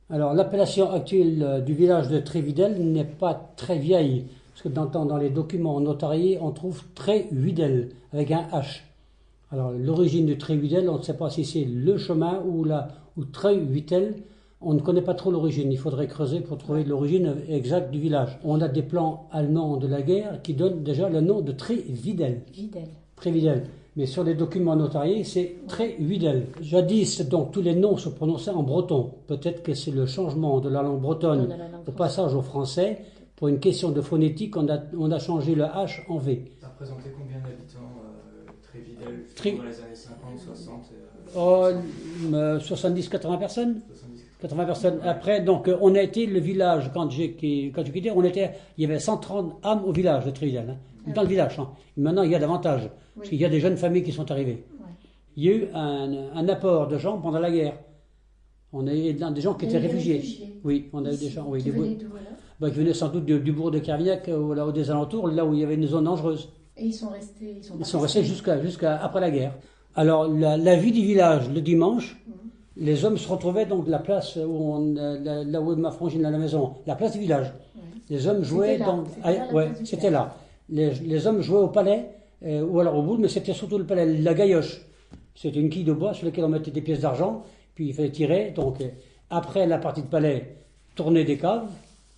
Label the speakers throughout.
Speaker 1: Alors, l'appellation actuelle du village de Trévidel n'est pas très vieille, parce que dans les documents notariés, on trouve Trévidel, avec un H. Alors, l'origine de Trévidel, on ne sait pas si c'est le chemin ou Trévidel. On ne connaît pas trop l'origine. Il faudrait creuser pour trouver l'origine exacte du village. On a des plans allemands de la guerre qui donnent déjà le nom de Trévidel.
Speaker 2: Videl.
Speaker 1: Trévidel. Mais sur les documents notariés, c'est Trévidel. Jadis, donc, tous les noms se prononçaient en breton. Peut-être que c'est le changement de la langue bretonne
Speaker 2: De la langue
Speaker 1: au
Speaker 2: française.
Speaker 1: passage au français. Pour une question de phonétique, on a changé le H en V.
Speaker 3: Ça représentait combien d'habitants, Trévidel,
Speaker 1: Tré-
Speaker 3: dans les années 50, 60
Speaker 1: Oh, 70-80 personnes
Speaker 3: 70
Speaker 1: 80 personnes. Après, donc, on a été le village, quand j'ai quitté, il y avait 130 âmes au village de Trévidel, hein, dans le village. Hein. Maintenant, il y a davantage, parce qu'il y a des jeunes familles qui sont arrivées.
Speaker 2: Ouais.
Speaker 1: Il y a eu un apport de gens pendant la guerre. On a eu des gens qui étaient réfugiés. Oui, on a eu des gens, oui,
Speaker 2: Qui
Speaker 1: des
Speaker 2: venaient d'où, alors?
Speaker 1: qui venaient sans doute du bourg de Carvignac, ou des alentours, là où il y avait une zone dangereuse.
Speaker 2: Et ils sont restés.
Speaker 1: Ils sont restés jusqu'à après la guerre. Alors, la vie du village, le dimanche, les hommes se retrouvaient donc la place là où est ma frangine à la maison, la place du village.
Speaker 2: Ouais.
Speaker 1: Les hommes jouaient
Speaker 2: C'était là,
Speaker 1: donc,
Speaker 2: c'était là, la
Speaker 1: ouais,
Speaker 2: place du
Speaker 1: c'était là. Les hommes jouaient au palais ou alors au boule, mais c'était surtout le palais, la gailloche. C'était une quille de bois sur laquelle on mettait des pièces d'argent, puis il fallait tirer. Donc après la partie de palais, tourner des caves,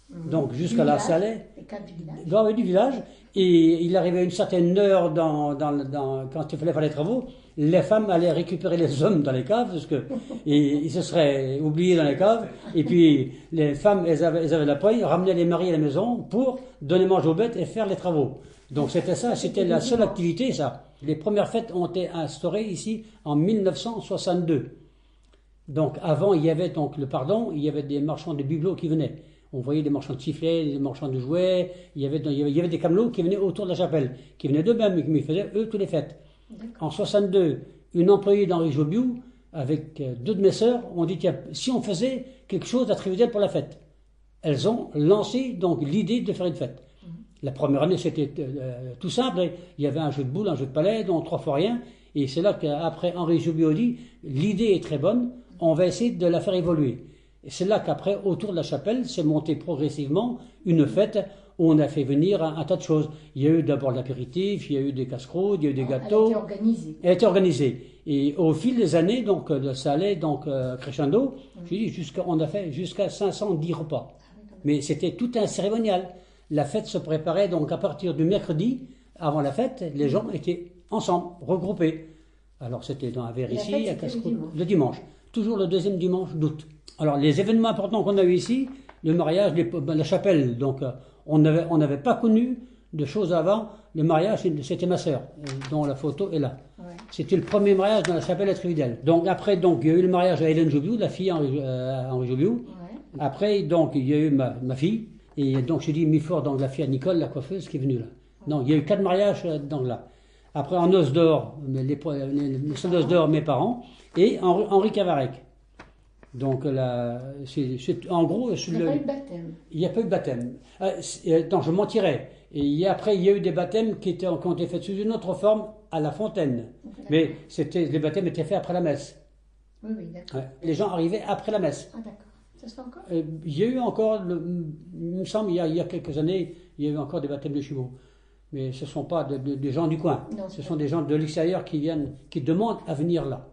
Speaker 1: donc jusqu'à la salle.
Speaker 2: Les cadres du village.
Speaker 1: Du village, et il arrivait à une certaine heure quand il fallait faire les travaux, les femmes allaient récupérer les hommes dans les caves, parce que ils se seraient oubliés dans les caves, et puis les femmes, elles avaient la poigne, ramenaient les maris à la maison pour donner manger aux bêtes et faire les travaux. Donc c'était ça, c'était la seule activité, ça. Les premières fêtes ont été instaurées ici en 1962. Donc avant, il y avait donc il y avait des marchands de bibelots qui venaient. On voyait des marchands de sifflets, des marchands de jouets, il y avait des camelots qui venaient autour de la chapelle, qui venaient d'eux-mêmes, mais ils faisaient eux toutes les fêtes. En 62, une employée d'Henri Jobiou, avec deux de mes sœurs, ont dit tiens, si on faisait quelque chose à Trévidel pour la fête. Elles ont lancé donc l'idée de faire une fête. La première année, c'était tout simple. Il y avait un jeu de boules, un jeu de palais, dont 3 fois rien. Et c'est là qu'après Henri Jobiou dit l'idée est très bonne, on va essayer de la faire évoluer. Et c'est là qu'après, autour de la chapelle, s'est monté progressivement une fête où on a fait venir un tas de choses. Il y a eu d'abord l'apéritif, il y a eu des casse-croûtes, il y a eu des gâteaux.
Speaker 2: Elle était organisée.
Speaker 1: Elle était organisée. Et au fil des années, donc, ça allait donc crescendo. Je dis, on a fait jusqu'à 510 repas. Mais c'était tout un cérémonial. La fête se préparait donc à partir du mercredi, avant la fête, les gens étaient ensemble, regroupés. Alors c'était dans un verre
Speaker 2: La
Speaker 1: ici,
Speaker 2: fête,
Speaker 1: à
Speaker 2: c'était
Speaker 1: casse-croûte,
Speaker 2: le dimanche.
Speaker 1: le dimanche. Toujours le deuxième dimanche d'août. Alors les événements importants qu'on a eu ici, le mariage, la chapelle, donc on n'avait pas connu de choses avant. Le mariage, c'était ma sœur, dont la photo est là.
Speaker 2: Ouais.
Speaker 1: C'était le premier mariage dans la chapelle à Trévidel. Donc après, donc, il y a eu le mariage à Hélène Jobiou, la fille Henri Jobiou.
Speaker 2: Ouais.
Speaker 1: Après, donc, il y a eu ma fille. Et donc, j'ai dit Mifort, donc la fille à Nicole, la coiffeuse, qui est venue là. Non, il y a eu 4 mariages donc là. Après, en noces d'or, les noces d'or, mes parents. Et Henri Cavarec. Donc là, en gros,
Speaker 2: Il n'y a pas eu de baptême.
Speaker 1: il n'y a pas eu de baptême. Non, je mentirais. Et après, il y a eu des baptêmes qui ont été faits sous une autre forme à la fontaine. Mais les baptêmes étaient faits après la messe.
Speaker 2: Oui, oui, d'accord.
Speaker 1: Ouais. Les gens arrivaient après la messe.
Speaker 2: Ah, d'accord. Ça se fait encore?
Speaker 1: Il y a eu encore, il me semble, il y a quelques années, il y a eu encore des baptêmes de jumeaux. Mais ce ne sont pas des gens du coin.
Speaker 2: Non,
Speaker 1: Ce
Speaker 2: c'est
Speaker 1: sont
Speaker 2: pas-
Speaker 1: des gens de l'extérieur qui demandent à venir là.